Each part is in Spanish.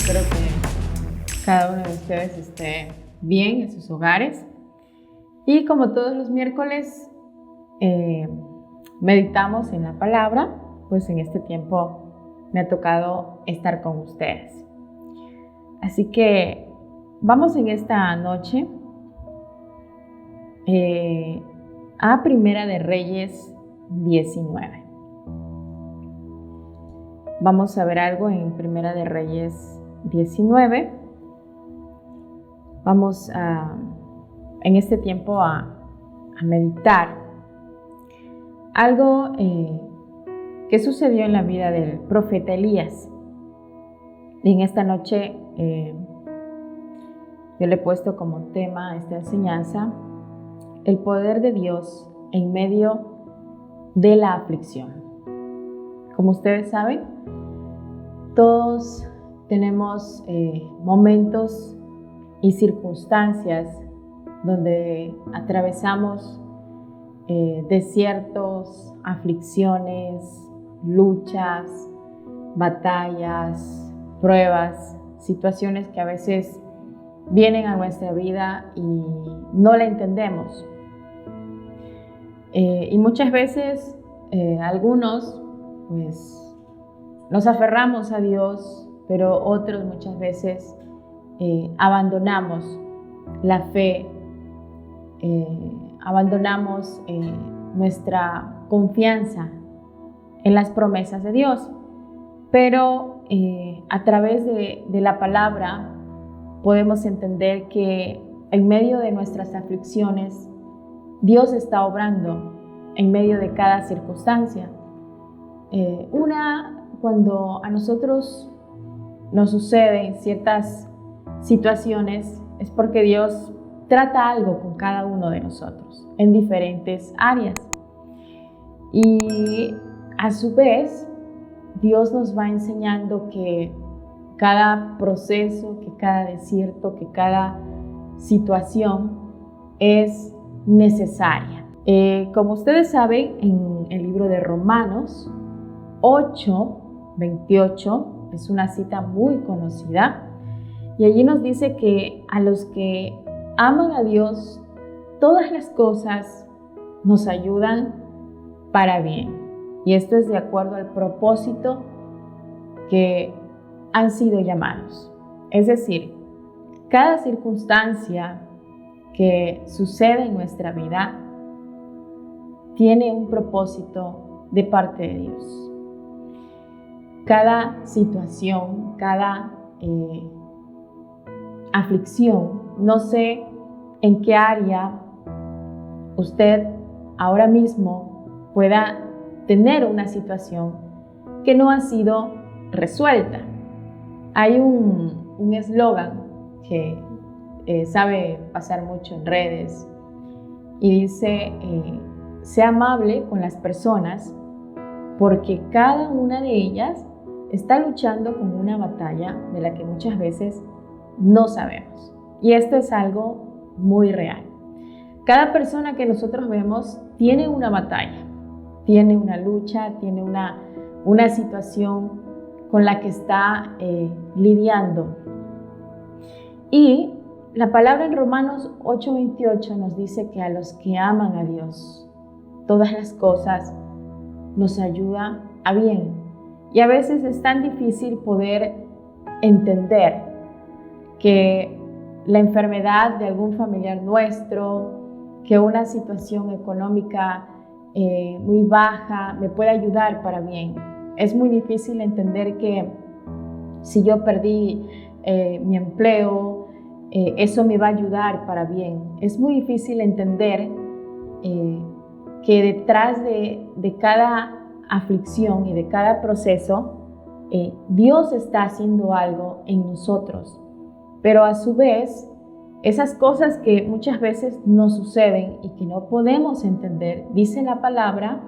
Espero que cada uno de ustedes esté bien en sus hogares. Y como todos los miércoles meditamos en la palabra, pues en este tiempo me ha tocado estar con ustedes. Así que vamos en esta noche a Primera de Reyes 19. Vamos a ver algo en Primera de Reyes 19. Vamos en este tiempo a meditar algo que sucedió en la vida del profeta Elías. Y en esta noche yo le he puesto como tema a esta enseñanza el poder de Dios en medio de la aflicción. Como ustedes saben, todos tenemos momentos y circunstancias donde atravesamos desiertos, aflicciones, luchas, batallas, pruebas, situaciones que a veces vienen a nuestra vida y no la entendemos. Y muchas veces algunos pues nos aferramos a Dios, pero otros muchas veces abandonamos la fe, abandonamos nuestra confianza en las promesas de Dios. Pero a través de la palabra podemos entender que en medio de nuestras aflicciones, Dios está obrando en medio de cada circunstancia. Cuando a nosotros nos suceden ciertas situaciones, es porque Dios trata algo con cada uno de nosotros en diferentes áreas. Y a su vez, Dios nos va enseñando que cada proceso, que cada desierto, que cada situación es necesaria. Como ustedes saben, en el libro de Romanos 8:28 es una cita muy conocida y allí nos dice que a los que aman a Dios, todas las cosas nos ayudan para bien. Y esto es de acuerdo al propósito que han sido llamados. Es decir, cada circunstancia que sucede en nuestra vida tiene un propósito de parte de Dios. Cada situación, cada aflicción, no sé en qué área usted ahora mismo pueda tener una situación que no ha sido resuelta. Hay un eslogan que sabe pasar mucho en redes y dice, sea amable con las personas porque cada una de ellas está luchando con una batalla de la que muchas veces no sabemos. Y esto es algo muy real. Cada persona que nosotros vemos tiene una batalla, tiene una lucha, tiene una situación con la que está lidiando. Y la palabra en Romanos 8:28 nos dice que a los que aman a Dios, todas las cosas nos ayudan a bien. Y a veces es tan difícil poder entender que la enfermedad de algún familiar nuestro, que una situación económica muy baja me puede ayudar para bien. Es muy difícil entender que si yo perdí mi empleo, eso me va a ayudar para bien. Es muy difícil entender que detrás de cada aflicción y de cada proceso, Dios está haciendo algo en nosotros. Pero a su vez, esas cosas que muchas veces nos suceden y que no podemos entender, dice la palabra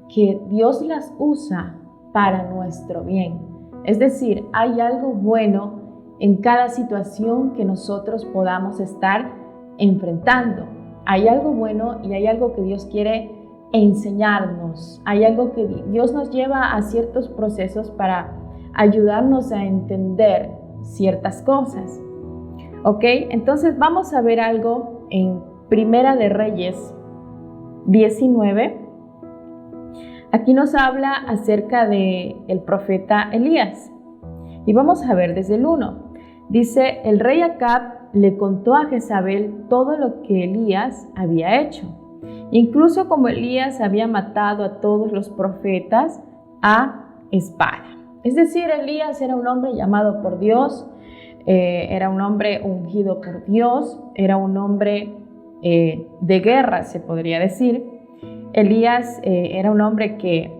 que Dios las usa para nuestro bien. Es decir, hay algo bueno en cada situación que nosotros podamos estar enfrentando. Hay algo bueno y hay algo que Dios quiere enseñarnos. Hay algo que Dios nos lleva a ciertos procesos para ayudarnos a entender ciertas cosas. ¿Ok? Entonces vamos a ver algo en Primera de Reyes 19. Aquí nos habla acerca del profeta Elías. Y vamos a ver desde el 1. Dice, el rey Acab le contó a Jezabel todo lo que Elías había hecho, incluso como Elías había matado a todos los profetas a espada. Es decir, Elías era un hombre llamado por Dios, era un hombre ungido por Dios, era un hombre de guerra, se podría decir. Elías era un hombre que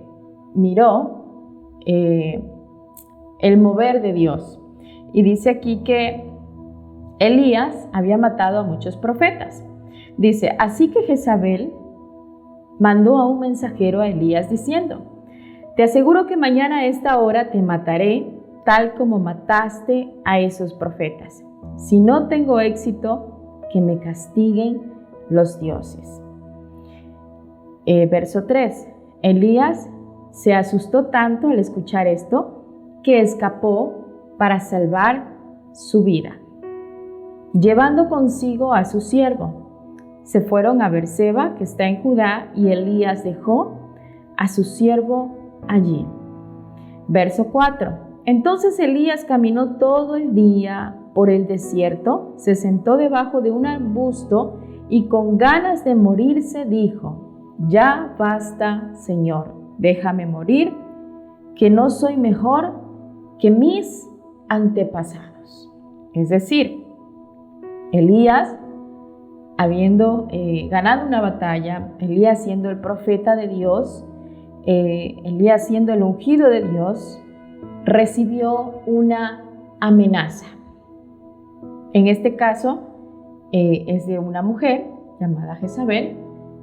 miró el mover de Dios. Y dice aquí que Elías había matado a muchos profetas. Dice, así que Jezabel mandó a un mensajero a Elías diciendo, te aseguro que mañana a esta hora te mataré, tal como mataste a esos profetas. Si no tengo éxito, que me castiguen los dioses. Verso 3. Elías se asustó tanto al escuchar esto que escapó para salvar su vida, llevando consigo a su siervo. Se fueron a Berseba, que está en Judá, y Elías dejó a su siervo allí. Verso 4. Entonces Elías caminó todo el día por el desierto, se sentó debajo de un arbusto y con ganas de morirse dijo, ya basta, Señor, déjame morir, que no soy mejor que mis antepasados. Es decir, Elías, habiendo ganado una batalla, Elías siendo el profeta de Dios, Elías siendo el ungido de Dios, recibió una amenaza. En este caso, es de una mujer llamada Jezabel.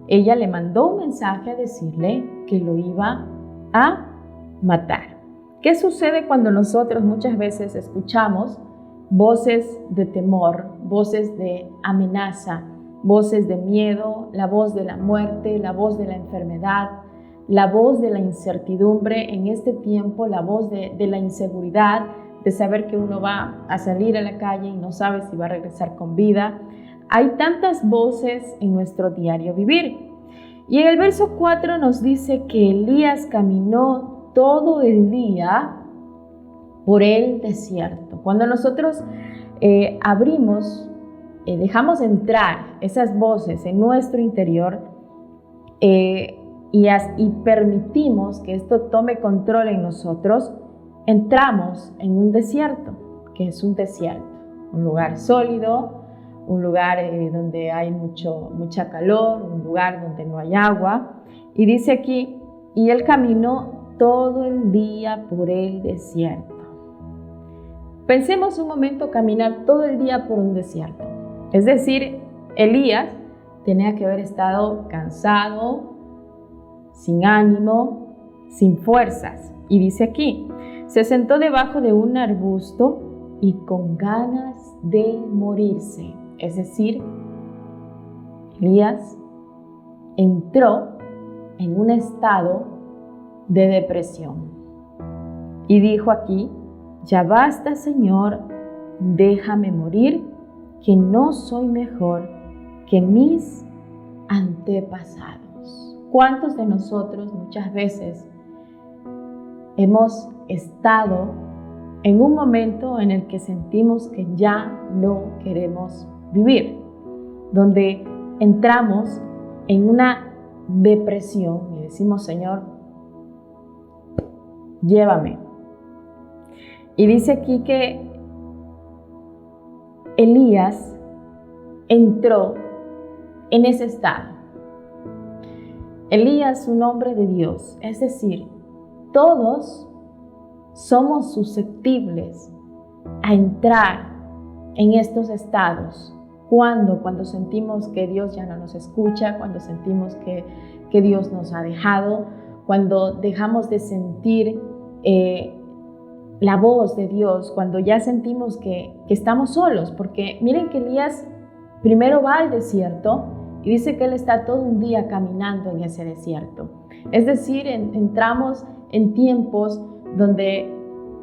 Ella le mandó un mensaje a decirle que lo iba a matar. ¿Qué sucede cuando nosotros muchas veces escuchamos voces de temor, voces de amenaza, voces de miedo, la voz de la muerte, la voz de la enfermedad, la voz de la incertidumbre en este tiempo, la voz de la inseguridad, de saber que uno va a salir a la calle y no sabe si va a regresar con vida? Hay tantas voces en nuestro diario vivir. Y en el verso 4 nos dice que Elías caminó todo el día por el desierto. Cuando nosotros dejamos entrar esas voces en nuestro interior y permitimos que esto tome control en nosotros, entramos en un desierto, que es un desierto, un lugar sólido, un lugar donde hay mucha calor, un lugar donde no hay agua. Y dice aquí, y él caminó todo el día por el desierto. Pensemos un momento caminar todo el día por un desierto. Es decir, Elías tenía que haber estado cansado, sin ánimo, sin fuerzas. Y dice aquí, se sentó debajo de un arbusto y con ganas de morirse. Es decir, Elías entró en un estado de depresión. Y dijo aquí, ya basta, Señor, déjame morir, que no soy mejor que mis antepasados. ¿Cuántos de nosotros muchas veces hemos estado en un momento en el que sentimos que ya no queremos vivir, donde entramos en una depresión y decimos, Señor, llévame? Y dice aquí que Elías entró en ese estado. Elías, un hombre de Dios, es decir, todos somos susceptibles a entrar en estos estados. Cuando sentimos que Dios ya no nos escucha, cuando sentimos que Dios nos ha dejado, cuando dejamos de sentir la voz de Dios, cuando ya sentimos que estamos solos. Porque miren que Elías primero va al desierto y dice que él está todo un día caminando en ese desierto. Es decir, entramos en tiempos donde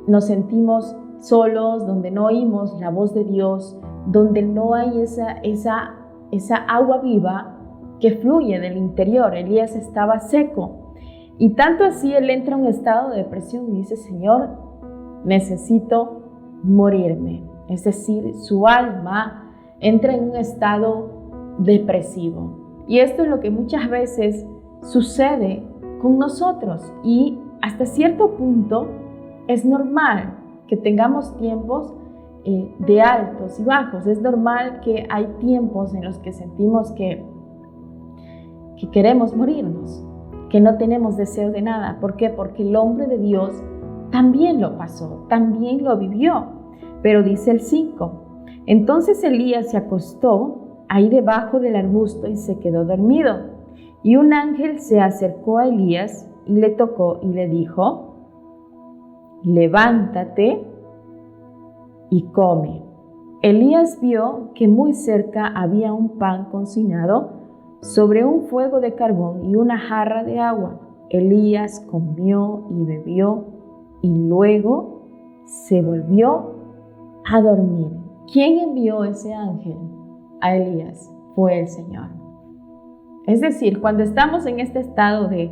nos sentimos solos, donde no oímos la voz de Dios, donde no hay esa agua viva que fluye del interior. Elías estaba seco y tanto así él entra en un estado de depresión y dice: Señor, necesito morirme. Es decir, su alma entra en un estado depresivo. Y esto es lo que muchas veces sucede con nosotros, y hasta cierto punto es normal que tengamos tiempos de altos y bajos. Es normal que hay tiempos en los que sentimos que queremos morirnos, que no tenemos deseo de nada. ¿Por qué? Porque el hombre de Dios también lo pasó, también lo vivió. Pero dice el 5, entonces Elías se acostó ahí debajo del arbusto y se quedó dormido. Y un ángel se acercó a Elías y le tocó y le dijo: levántate y come. Elías vio que muy cerca había un pan cocinado sobre un fuego de carbón y una jarra de agua. Elías comió y bebió y luego se volvió a dormir. ¿Quién envió ese ángel a Elías? Fue el Señor. Es decir, cuando estamos en este estado de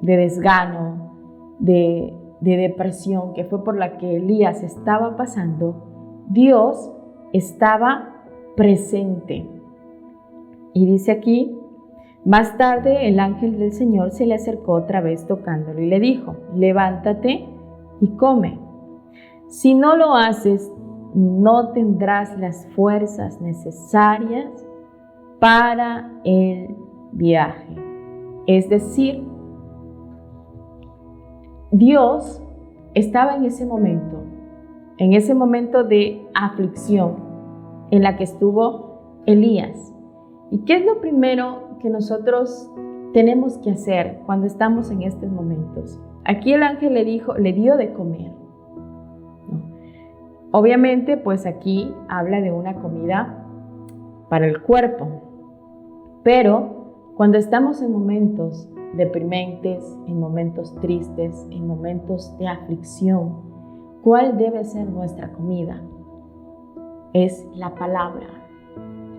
desgano, de depresión, que fue por la que Elías estaba pasando, Dios estaba presente. Y dice aquí: más tarde el ángel del Señor se le acercó otra vez tocándolo y le dijo: levántate y come. Si no lo haces, no tendrás las fuerzas necesarias para el viaje. Es decir, Dios estaba en ese momento de aflicción en la que estuvo Elías. ¿Y qué es lo primero que nosotros tenemos que hacer cuando estamos en estos momentos? Aquí el ángel le dio de comer. Obviamente, pues aquí habla de una comida para el cuerpo. Pero cuando estamos en momentos deprimentes, en momentos tristes, en momentos de aflicción, ¿cuál debe ser nuestra comida? Es la palabra.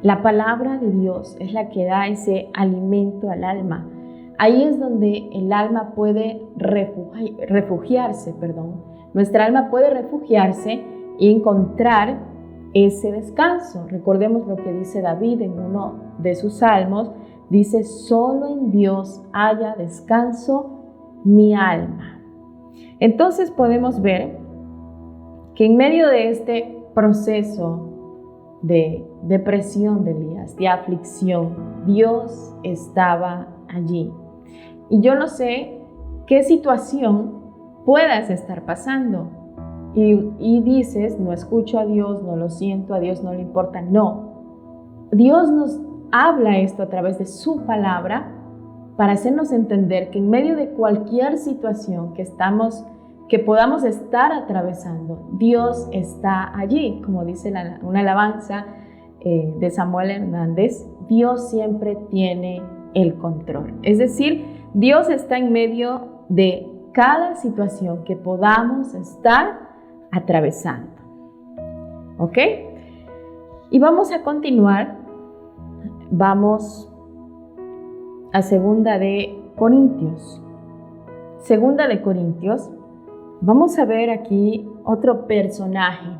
La palabra de Dios es la que da ese alimento al alma. Ahí es donde el alma puede refugiarse. Nuestra alma puede refugiarse y encontrar ese descanso. Recordemos lo que dice David en uno de sus salmos. Dice: solo en Dios haya descanso mi alma. Entonces podemos ver que en medio de este proceso de depresión de Elías, de aflicción, Dios estaba allí. Y yo no sé qué situación puedas estar pasando. Y dices: no escucho a Dios, no lo siento, a Dios no le importa. No, Dios nos habla esto a través de su palabra para hacernos entender que en medio de cualquier situación que podamos estar atravesando, Dios está allí. Como dice una alabanza de Samuel Hernández: Dios siempre tiene el control. Es decir, Dios está en medio de cada situación que podamos estar atravesando. ¿Ok? Y vamos a continuar. Vamos a Segunda de Corintios. Segunda de Corintios. Vamos a ver aquí otro personaje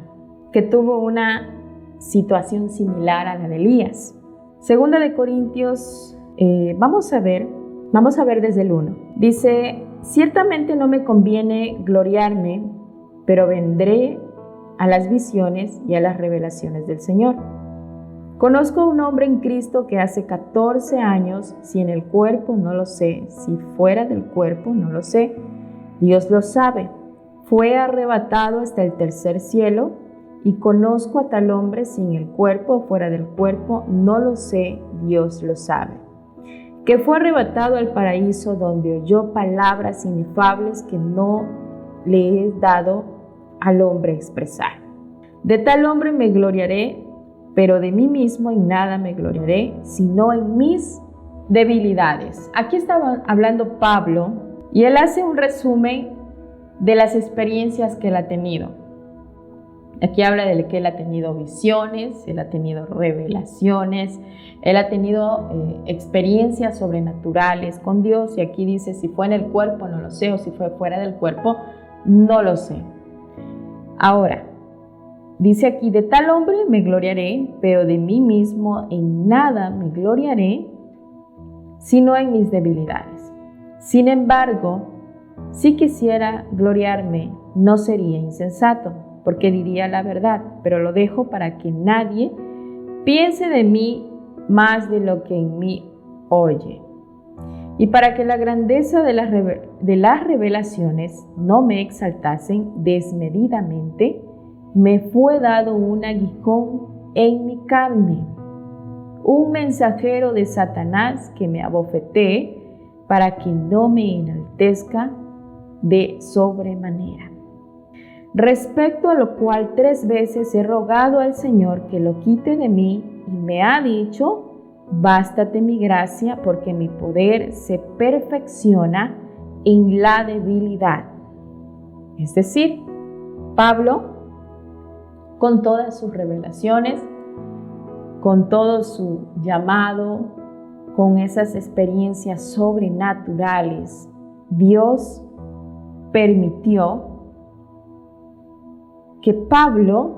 que tuvo una situación similar a la de Elías. Segunda de Corintios, vamos a ver desde el 1. Dice: ciertamente no me conviene gloriarme, pero vendré a las visiones y a las revelaciones del Señor. Conozco a un hombre en Cristo que hace 14 años, si en el cuerpo no lo sé, si fuera del cuerpo no lo sé, Dios lo sabe, fue arrebatado hasta el tercer cielo, y conozco a tal hombre si en el cuerpo o fuera del cuerpo no lo sé, Dios lo sabe, que fue arrebatado al paraíso, donde oyó palabras inefables que no le he dado al hombre expresar. De tal hombre me gloriaré, pero de mí mismo en nada me gloriaré, sino en mis debilidades. Aquí estaba hablando Pablo y él hace un resumen de las experiencias que él ha tenido. Aquí habla de que él ha tenido visiones, él ha tenido revelaciones, él ha tenido experiencias sobrenaturales con Dios. Y aquí dice, si fue en el cuerpo, no lo sé, o si fue fuera del cuerpo, no lo sé. Ahora, dice aquí, de tal hombre me gloriaré, pero de mí mismo en nada me gloriaré, sino en mis debilidades. Sin embargo, si quisiera gloriarme, no sería insensato, porque diría la verdad, pero lo dejo para que nadie piense de mí más de lo que en mí oye. Y para que la grandeza de las revelaciones no me exaltasen desmedidamente, me fue dado un aguijón en mi carne, un mensajero de Satanás que me abofetee para que no me enaltezca de sobremanera. Respecto a lo cual 3 veces he rogado al Señor que lo quite de mí, y me ha dicho, bástate mi gracia, porque mi poder se perfecciona en la debilidad. Es decir, Pablo, con todas sus revelaciones, con todo su llamado, con esas experiencias sobrenaturales, Dios permitió que Pablo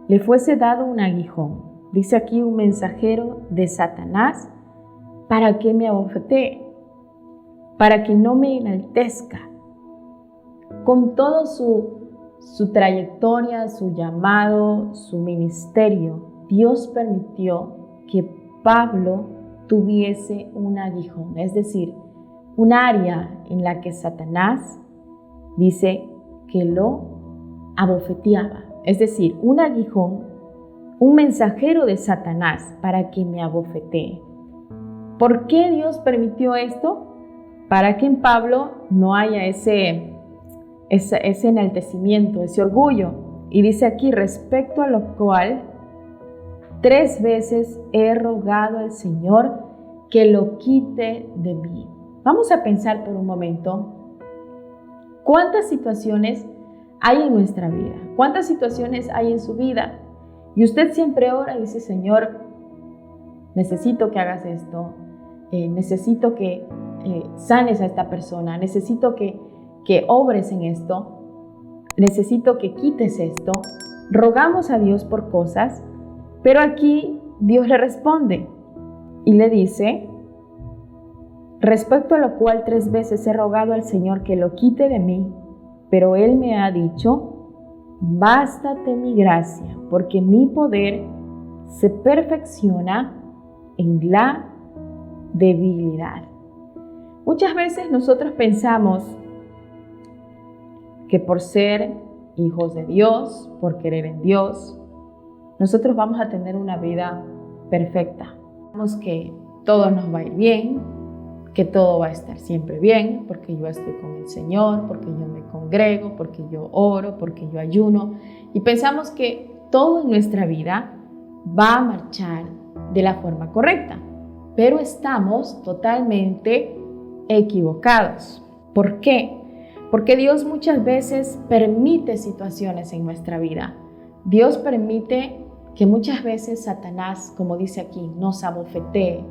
le fuese dado un aguijón. Dice aquí, un mensajero de Satanás para que me abofetee, para que no me enaltezca. Con todo su trayectoria, su llamado, su ministerio, Dios permitió que Pablo tuviese un aguijón, es decir, un área en la que Satanás dice que lo abofeteaba, es decir, un aguijón, un mensajero de Satanás para que me abofetee. ¿Por qué Dios permitió esto? Para que en Pablo no haya ese enaltecimiento, ese orgullo. Y dice aquí, respecto a lo cual 3 veces he rogado al Señor que lo quite de mí. Vamos a pensar por un momento, ¿cuántas situaciones hay en nuestra vida? ¿Cuántas situaciones hay en su vida? Y usted siempre ora y dice, Señor, necesito que hagas esto, necesito que sanes a esta persona, necesito que obres en esto, necesito que quites esto. Rogamos a Dios por cosas, pero aquí Dios le responde y le dice, respecto a lo cual 3 veces he rogado al Señor que lo quite de mí, pero Él me ha dicho, bástate mi gracia, porque mi poder se perfecciona en la debilidad. Muchas veces nosotros pensamos que por ser hijos de Dios, por querer en Dios, nosotros vamos a tener una vida perfecta. Pensamos que todo nos va a ir bien, que todo va a estar siempre bien, porque yo estoy con el Señor, porque yo me congrego, porque yo oro, porque yo ayuno. Y pensamos que todo en nuestra vida va a marchar de la forma correcta, pero estamos totalmente equivocados. ¿Por qué? Porque Dios muchas veces permite situaciones en nuestra vida. Dios permite que muchas veces Satanás, como dice aquí, nos abofetee.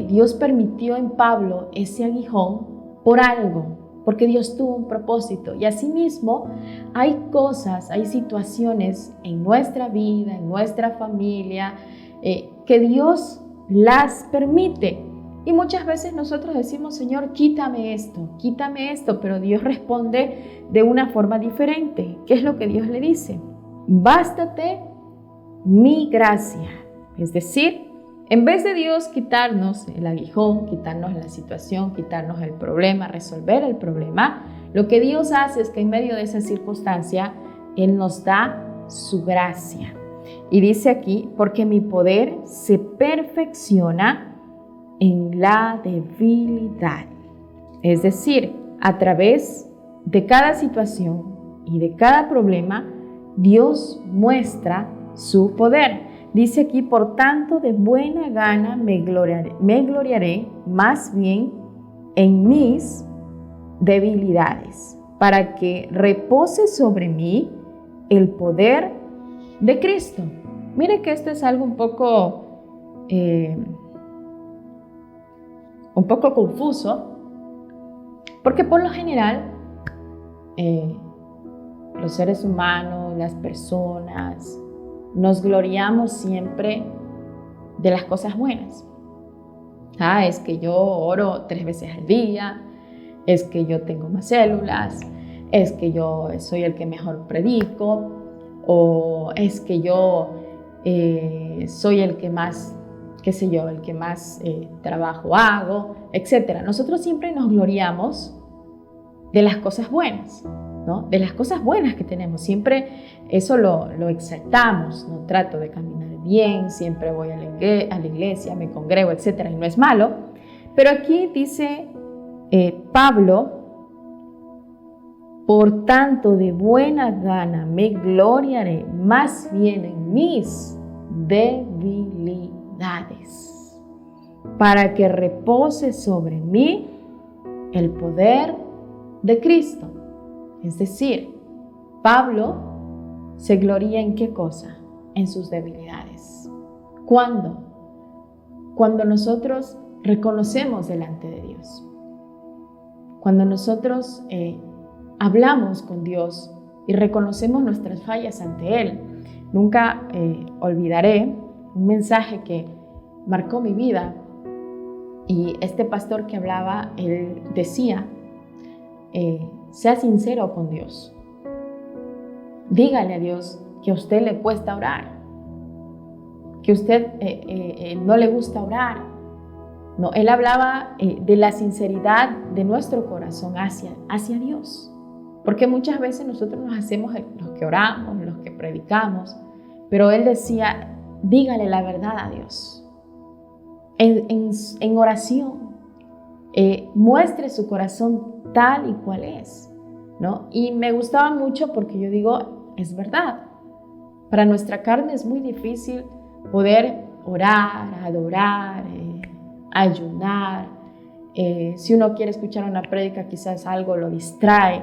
Dios permitió en Pablo ese aguijón por algo, porque Dios tuvo un propósito. Y asimismo, hay cosas, hay situaciones en nuestra vida, en nuestra familia, que Dios las permite. Y muchas veces nosotros decimos, Señor, quítame esto, pero Dios responde de una forma diferente. ¿Qué es lo que Dios le dice? Bástate mi gracia. Es decir, en vez de Dios quitarnos el aguijón, quitarnos la situación, quitarnos el problema, resolver el problema, lo que Dios hace es que en medio de esa circunstancia, Él nos da su gracia. Y dice aquí, porque mi poder se perfecciona en la debilidad. Es decir, a través de cada situación y de cada problema, Dios muestra su poder. Dice aquí, por tanto, de buena gana me gloriaré más bien en mis debilidades. para que repose sobre mí el poder de Cristo. Mire que esto es algo un poco confuso, porque por lo general los seres humanos, las personas, nos gloriamos siempre de las cosas buenas. Es que yo oro 3 veces al día, es que yo tengo más células, es que yo soy el que mejor predico, o es que yo soy el que más, el que más trabajo hago, etc. Nosotros siempre nos gloriamos de las cosas buenas, ¿no? De las cosas buenas que tenemos. Siempre eso lo exaltamos, ¿no? Trato de caminar bien, siempre voy a la iglesia, me congrego, etc. Y no es malo. Pero aquí dice Pablo: por tanto, de buena gana me gloriaré más bien en mis debilidades, para que repose sobre mí el poder de Cristo. Es decir, Pablo se gloría ¿en qué cosa? En sus debilidades. ¿Cuándo? Cuando nosotros reconocemos delante de Dios. Cuando nosotros hablamos con Dios y reconocemos nuestras fallas ante Él. Nunca olvidaré un mensaje que marcó mi vida, y este pastor que hablaba, él decía: sea sincero con Dios. Dígale a Dios que a usted le cuesta orar, que a usted no le gusta orar. No, él hablaba de la sinceridad de nuestro corazón hacia Dios. Porque muchas veces nosotros nos hacemos los que oramos, los que predicamos, pero él decía: dígale la verdad a Dios. En oración, muestre su corazón tal y cual es, ¿no? Y me gustaba mucho porque yo digo, es verdad. Para nuestra carne es muy difícil poder orar, adorar, ayunar. Si uno quiere escuchar una prédica, quizás algo lo distrae.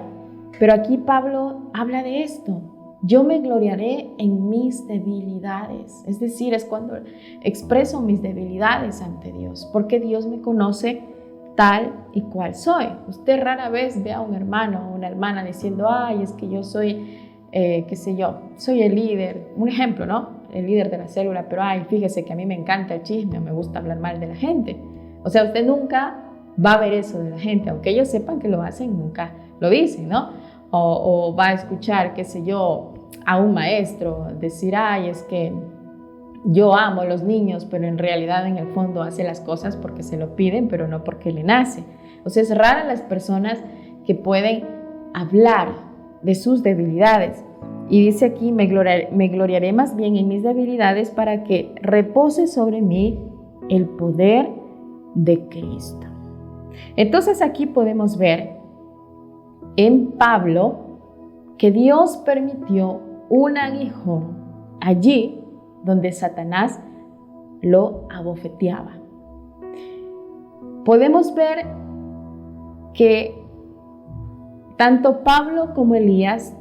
Pero aquí Pablo habla de esto: yo me gloriaré en mis debilidades. Es decir, es cuando expreso mis debilidades ante Dios, porque Dios me conoce tal y cual soy. Usted rara vez ve a un hermano o una hermana diciendo: ay, es que yo soy, soy el líder. Un ejemplo, ¿no? El líder de la célula, pero ay, fíjese que a mí me encanta el chisme, me gusta hablar mal de la gente. O sea, usted nunca va a ver eso de la gente, aunque ellos sepan que lo hacen, nunca lo dicen, ¿no? O va a escuchar, a un maestro decir: ay, es que yo amo a los niños, pero en realidad en el fondo hace las cosas porque se lo piden, pero no porque le nace. O sea, es rara las personas que pueden hablar de sus debilidades. Y dice aquí: me gloriaré más bien en mis debilidades, para que repose sobre mí el poder de Cristo. Entonces aquí podemos ver en Pablo que Dios permitió un aguijón allí donde Satanás lo abofeteaba. Podemos ver que tanto Pablo como Elías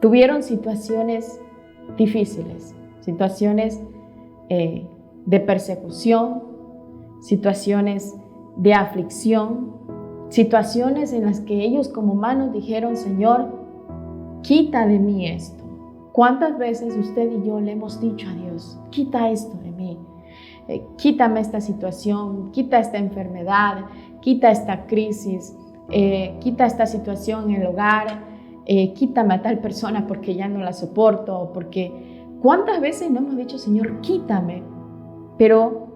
tuvieron situaciones difíciles, situaciones de persecución, situaciones de aflicción, situaciones en las que ellos como humanos dijeron: Señor, quita de mí esto. ¿Cuántas veces usted y yo le hemos dicho a Dios: quita esto de mí, quítame esta situación, quita esta enfermedad, quita esta crisis, quita esta situación en el hogar, quítame a tal persona porque ya no la soporto? Porque ¿cuántas veces no hemos dicho: Señor, quítame? Pero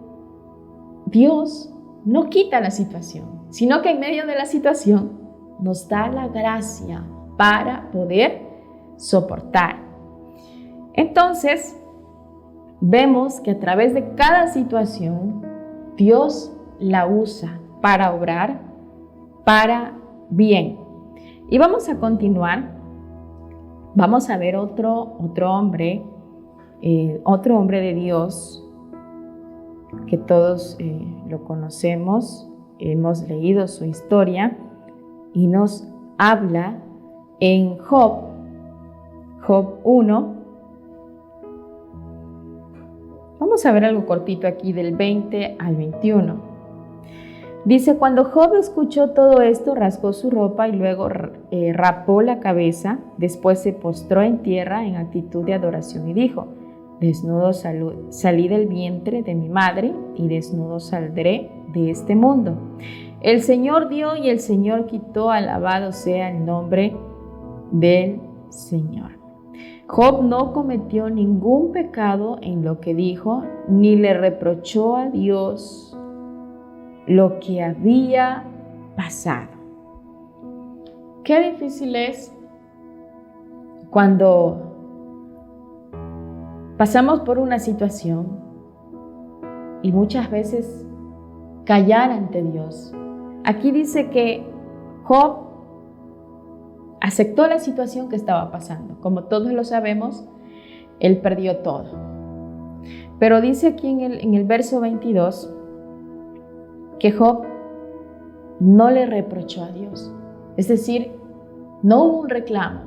Dios no quita la situación, sino que en medio de la situación nos da la gracia para poder soportar. Entonces, vemos que a través de cada situación, Dios la usa para obrar para bien. Y vamos a continuar. Vamos a ver otro hombre de Dios que todos lo conocemos, hemos leído su historia y nos habla en Job 1. Vamos a ver algo cortito aquí del 20 al 21. Dice, cuando Job escuchó todo esto, rasgó su ropa y luego rapó la cabeza. Después se postró en tierra en actitud de adoración y dijo, desnudo salí del vientre de mi madre y desnudo saldré de este mundo. El Señor dio y el Señor quitó, alabado sea el nombre del Señor. Job no cometió ningún pecado en lo que dijo, ni le reprochó a Dios lo que había pasado. Qué difícil es cuando pasamos por una situación y muchas veces callar ante Dios. Aquí dice que Job aceptó la situación que estaba pasando. Como todos lo sabemos, él perdió todo. Pero dice aquí en el verso 22 que Job no le reprochó a Dios. Es decir, no hubo un reclamo.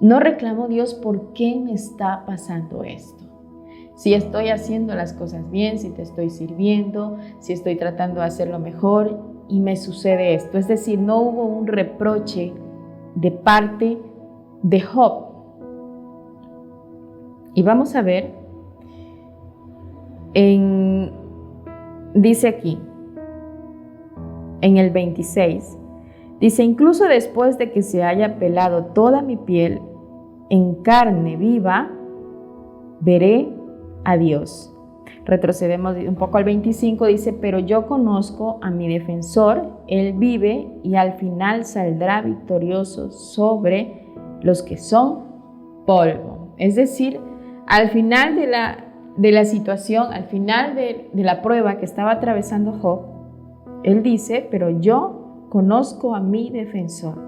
No reclamó Dios, ¿por qué me está pasando esto? Si estoy haciendo las cosas bien, si te estoy sirviendo, si estoy tratando de hacerlo mejor y me sucede esto. Es decir, no hubo un reproche de parte de Job. Y vamos a ver, dice aquí, en el 26, dice, incluso después de que se haya pelado toda mi piel en carne viva, veré a Dios. Retrocedemos un poco al 25, dice, pero yo conozco a mi defensor, él vive y al final saldrá victorioso sobre los que son polvo. Es decir, al final de la situación, al final de la prueba que estaba atravesando Job, él dice, pero yo conozco a mi defensor.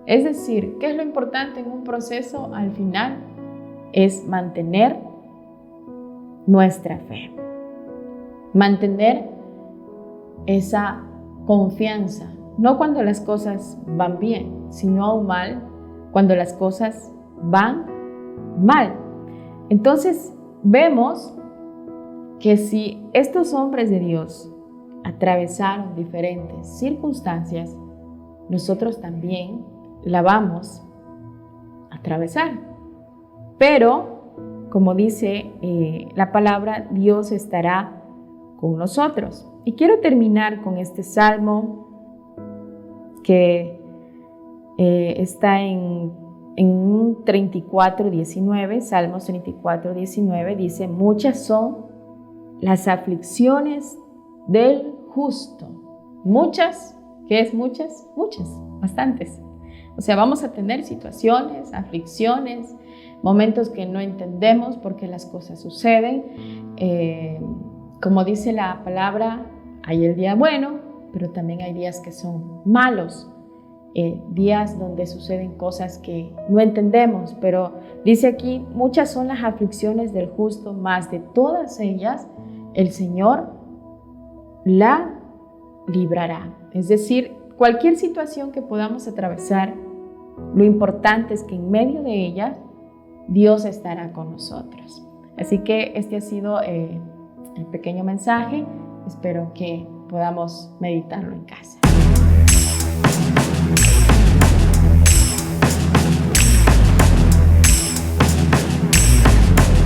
Es decir, ¿qué es lo importante en un proceso? Al final es mantener nuestra fe, mantener esa confianza, no cuando las cosas van bien, sino aún mal cuando las cosas van mal. Entonces vemos que si estos hombres de Dios atravesaron diferentes circunstancias, nosotros también la vamos a atravesar. Pero como dice la palabra, Dios estará con nosotros. Y quiero terminar con este salmo que está en 34:19, Salmos 34:19, dice, muchas son las aflicciones del justo. Muchas, ¿qué es muchas? Muchas, bastantes. O sea, vamos a tener situaciones, aflicciones, momentos que no entendemos por qué las cosas suceden. Como dice la palabra, hay el día bueno, pero también hay días que son malos. Días donde suceden cosas que no entendemos, pero dice aquí, muchas son las aflicciones del justo, mas de todas ellas el Señor la librará. Es decir, cualquier situación que podamos atravesar, lo importante es que en medio de ella Dios estará con nosotros. Así que este ha sido el pequeño mensaje. Espero que podamos meditarlo en casa.